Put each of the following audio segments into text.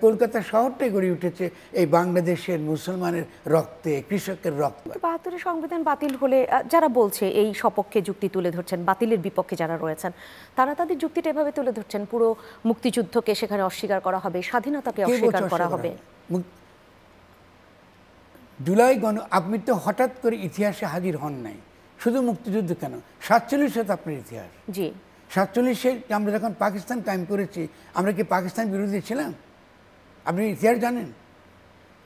কলকাতা শহরটাই গড়ে উঠেছে এই বাংলাদেশের মুসলমানের রক্তে, কৃষকের রক্তে। ৭২ সংবিধান বাতিল হলে যারা বলছে এই সপক্ষে যুক্তি তুলে ধরছেন, বাতিলের বিপক্ষে যারা রয়েছেন তারা তাদের যুক্তিটা এভাবে তুলে ধরছেন, পুরো মুক্তিযুদ্ধকে সেখানে অস্বীকার করা হবে, স্বাধীনতাকে অস্বীকার করা হবে। জুলাই আপনি তো হঠাৎ করে ইতিহাসে হাজির হন নাই। শুধু মুক্তিযুদ্ধ কেন, 47 তো আপনার ইতিহাস। জি, 47-এ আমরা যখন পাকিস্তান কায়েম করেছি, আমরা কি পাকিস্তান বিরোধী ছিলাম? আপনি ইতিহাস জানেন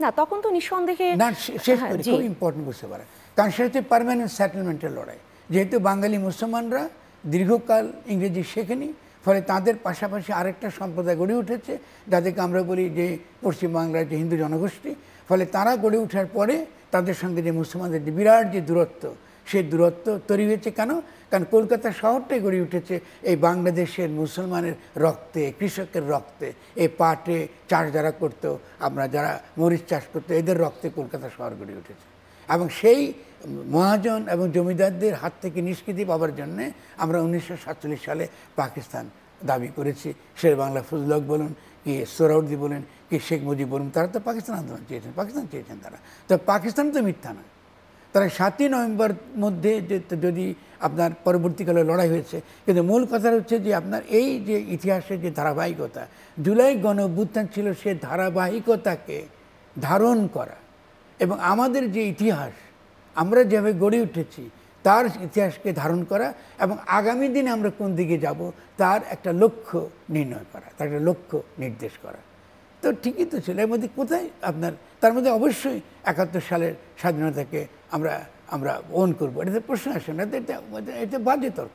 না? তখন তো নিঃসন্দেহে না। শেষ করি, খুব ইম্পর্টেন্ট বুঝতে পারে, কারণ সেটা হচ্ছে পার্মানেন্ট সেটেলমেন্টের লড়াই। যেহেতু বাঙালি মুসলমানরা দীর্ঘকাল ইংরেজি শেখেনি, ফলে তাদের পাশাপাশি আরেকটা সম্প্রদায় গড়ে উঠেছে, যাদেরকে আমরা বলি যে পশ্চিমবাংলার যে হিন্দু জনগোষ্ঠী। ফলে তারা গড়ে ওঠার পরে তাদের সঙ্গে যে মুসলমানদের যে বিরাট যে দূরত্ব, সেই দূরত্ব তৈরি হয়েছে কেন? কারণ কলকাতা শহরটাই গড়ে উঠেছে এই বাংলাদেশের মুসলমানের রক্তে, কৃষকের রক্তে। এই পাটে চাষ যারা করতো, আমরা যারা মরিচ চাষ করতো, এদের রক্তে কলকাতা শহর গড়ে উঠেছে। এবং সেই মহাজন এবং জমিদারদের হাত থেকে নিষ্কৃতি পাওয়ার জন্যে আমরা 1947 সালে পাকিস্তান দাবি করেছি। শের বাংলা ফজল হক বলুন, কি সোহরাওয়ার্দী বলেন, কি শেখ মুজিব বলুন, তারা তো পাকিস্তান আন্দোলন চেয়েছেন, পাকিস্তান চেয়েছেন তারা। তো পাকিস্তান তো মিথ্যা না। তারা 7ই নভেম্বর মধ্যে যদি আপনার পরবর্তীকালে লড়াই হয়েছে, কিন্তু মূল কথা হচ্ছে যে আপনার এই যে ইতিহাসের যে ধারাবাহিকতা, জুলাই গণঅভ্যুত্থান ছিল সে ধারাবাহিকতাকে ধারণ করা, এবং আমাদের যে ইতিহাস আমরা যেভাবে গড়ে উঠেছি তার ইতিহাসকে ধারণ করা, এবং আগামী দিনে আমরা কোন দিকে যাব তার একটা লক্ষ্য নির্ণয় করা, তার একটা লক্ষ্য নির্দেশ করা। তো ঠিকই তো ছিল। এর মধ্যে কোথায় আপনার, তার মধ্যে অবশ্যই 71 সালের স্বাধীনতাকে আমরা ওন করবো, এটাতে প্রশ্ন আসে না। এটা বাজে তর্ক।